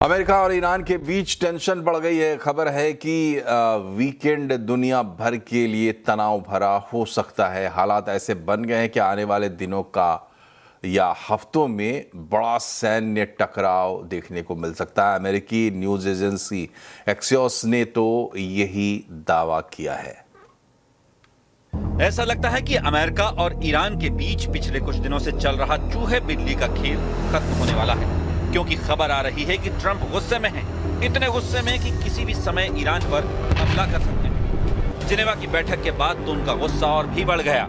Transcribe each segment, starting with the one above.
America और Iran के बीच tension बढ़ गई है। खबर है कि वीकेंड दुनिया भर के लिए तनाव भरा हो सकता है। हालात ऐसे बन गए हैं कि आने वाले दिनों का या हफ्तों में बड़ा सैन्य टकराव देखने को मिल सकता है। अमेरिकी न्यूज़ एजेंसी एक्सियोस ने तो यही दावा किया है। ऐसा लगता है कि अमेरिका और ईरान के बीच पिछले कुछ दिनों से चल रहा चूहे बिल्ली का खेल खत्म होने वाला है, क्योंकि खबर आ रही है कि ट्रंप गुस्से में हैं, इतने गुस्से में कि किसी भी समय ईरान पर हमला कर सकते हैं। जिनेवा की बैठक के बाद तो उनका गुस्सा और भी बढ़ गया,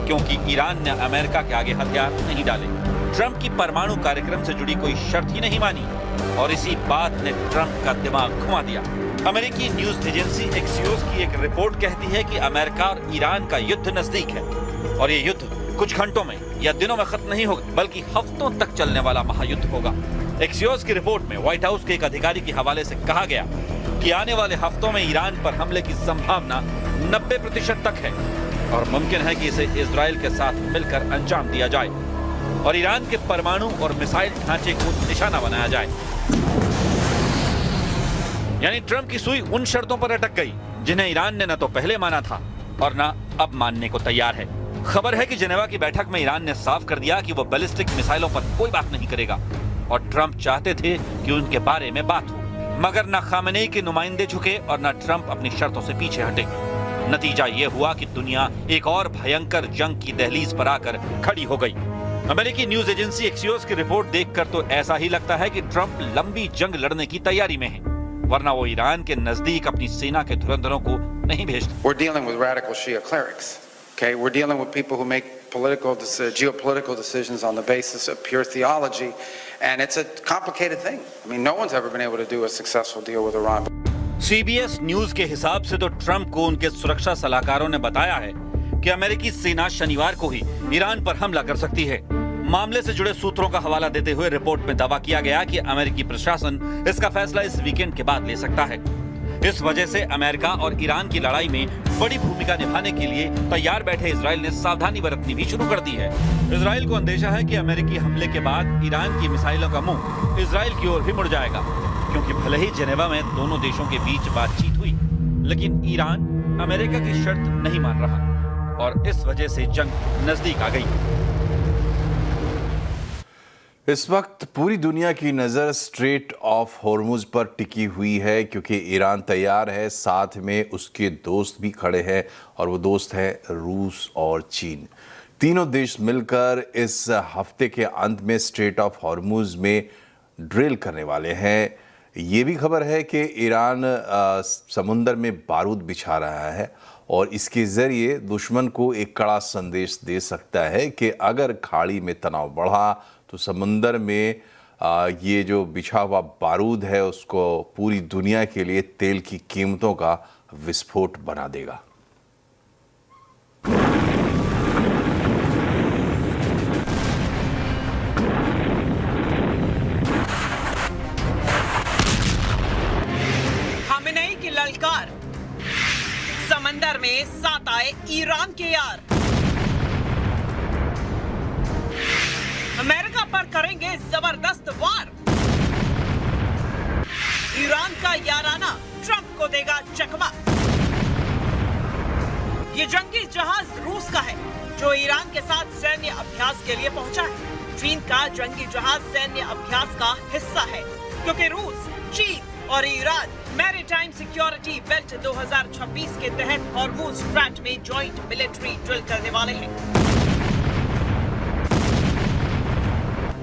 क्योंकि ईरान ने अमेरिका के आगे हथियार नहीं डाले, ट्रंप की परमाणु कार्यक्रम से जुड़ी कोई शर्त ही नहीं मानी, और इसी बात ने ट्रंप का दिमाग घुमा दिया। अमेरिकी न्यूज एजेंसी एक्सियोस की एक रिपोर्ट कहती है कि अमेरिका और ईरान का युद्ध नजदीक है, और ये युद्ध कुछ घंटों में या दिनों में खत्म नहीं होगा, बल्कि हफ्तों तक चलने वाला महायुद्ध होगा। एक्सियोस की रिपोर्ट में व्हाइट हाउस के एक अधिकारी के हवाले से कहा गया कि आने वाले हफ्तों में ईरान पर हमले की संभावना 90% तक है, और मुमकिन है कि इसे इजराइल के साथ मिलकर अंजाम दिया जाए और ईरान के परमाणु और मिसाइल ढांचे को निशाना बनाया जाए। यानी ट्रंप की सुई उन शर्तों पर अटक गई जिन्हें ईरान ने न तो पहले माना था और न अब मानने को तैयार है। खबर है कि जिनेवा की बैठक में ईरान ने साफ कर दिया कि वो बैलिस्टिक मिसाइलों पर कोई बात नहीं करेगा, और ट्रंप चाहते थे कि उनके बारे में बात हो, मगर न खामेनेई के नुमाइंदे झुके और न ट्रंप अपनी शर्तों से पीछे हटे। नतीजा ये हुआ कि दुनिया एक और भयंकर जंग की दहलीज पर आकर खड़ी हो गई। अमेरिकी न्यूज एजेंसी एक्सियोस की रिपोर्ट देखकर तो ऐसा ही लगता है कि ट्रंप लंबी जंग लड़ने की तैयारी में है, वरना वो ईरान के नजदीक अपनी सेना के धुरंधरों को नहीं भेजते। We're dealing with radical Shia clerics. Okay, we're dealing with people who make geopolitical decisions on the basis of pure theology, and it's a complicated thing. I mean, no one's ever been able to do a successful deal with Iran. CBS news के हिसाब से तो Trump को उनके सुरक्षा सलाहकारों ने बताया है कि अमेरिकी सेना शनिवार को ही ईरान पर हमला कर सकती है। मामले से जुड़े सूत्रों का हवाला देते हुए रिपोर्ट में दावा किया गया कि अमेरिकी प्रशासन इसका फैसला इस वीकेंड के बाद ले सकता है। इस वजह से अमेरिका और ईरान की लड़ाई में बड़ी भूमिका निभाने के लिए तैयार बैठे इजराइल ने सावधानी बरतनी भी शुरू कर दी है। इजराइल को अंदेशा है कि अमेरिकी हमले के बाद ईरान की मिसाइलों का मुंह इजराइल की ओर भी मुड़ जाएगा, क्योंकि भले ही जिनेवा में दोनों देशों के बीच बातचीत हुई, लेकिन ईरान अमेरिका की शर्त नहीं मान रहा, और इस वजह से जंग नजदीक आ गई। इस वक्त पूरी दुनिया की नज़र स्ट्रेट ऑफ हॉर्मुज पर टिकी हुई है, क्योंकि ईरान तैयार है, साथ में उसके दोस्त भी खड़े हैं, और वो दोस्त हैं रूस और चीन। तीनों देश मिलकर इस हफ्ते के अंत में स्ट्रेट ऑफ हॉर्मुज में ड्रिल करने वाले हैं। ये भी खबर है कि ईरान समुंदर में बारूद बिछा रहा है, और इसके ज़रिए दुश्मन को एक कड़ा संदेश दे सकता है कि अगर खाड़ी में तनाव बढ़ा तो समुंदर में ये जो बिछा हुआ बारूद है उसको पूरी दुनिया के लिए तेल की कीमतों का विस्फोट बना देगा। खामेनेई की ललकार, समंदर में साथ आए ईरान के यार, अमेरिका पर करेंगे जबरदस्त वार, ईरान का याराना ट्रंप को देगा चकमा। ये जंगी जहाज रूस का है, जो ईरान के साथ सैन्य अभ्यास के लिए पहुंचा है। चीन का जंगी जहाज सैन्य अभ्यास का हिस्सा है, क्योंकि रूस, चीन और ईरान मैरीटाइम सिक्योरिटी बेल्ट 2026 के तहत हॉर्मुज स्ट्रैट में जॉइंट मिलिट्री ड्रिल करने वाले हैं,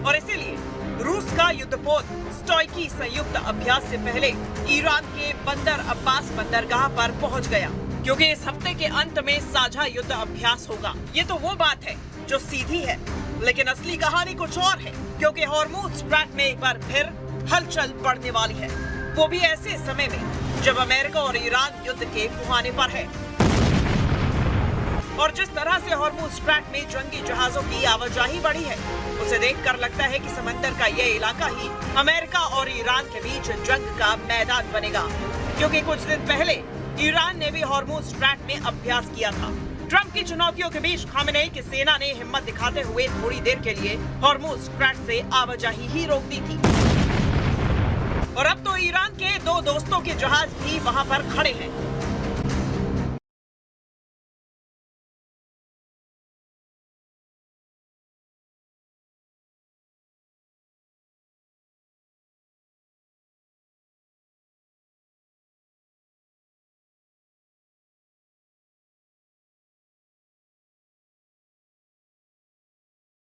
और इसीलिए रूस का युद्धपोत स्टॉइकी संयुक्त अभ्यास से पहले ईरान के बंदर अब्बास बंदरगाह पर पहुंच गया, क्योंकि इस हफ्ते के अंत में साझा युद्ध अभ्यास होगा। ये तो वो बात है जो सीधी है, लेकिन असली कहानी कुछ और है, क्योंकि हॉर्मुज स्ट्रैट में एक बार फिर हलचल बढ़ने वाली है, वो भी ऐसे समय में जब अमेरिका और ईरान युद्ध के मुहाने पर है। और जिस तरह से हॉर्मुज स्ट्रैट में जंगी जहाजों की आवाजाही बढ़ी है, उसे देखकर लगता है कि समंदर का यह इलाका ही अमेरिका और ईरान के बीच जंग का मैदान बनेगा, क्योंकि कुछ दिन पहले ईरान ने भी हॉर्मुज स्ट्रैट में अभ्यास किया था। ट्रंप की चुनौतियों के बीच खामेनेई की सेना ने हिम्मत दिखाते हुए थोड़ी देर के लिए हॉर्मुज स्ट्रैट से आवाजाही ही रोक दी थी। ईरान के 2 दोस्तों के जहाज भी वहां पर खड़े हैं।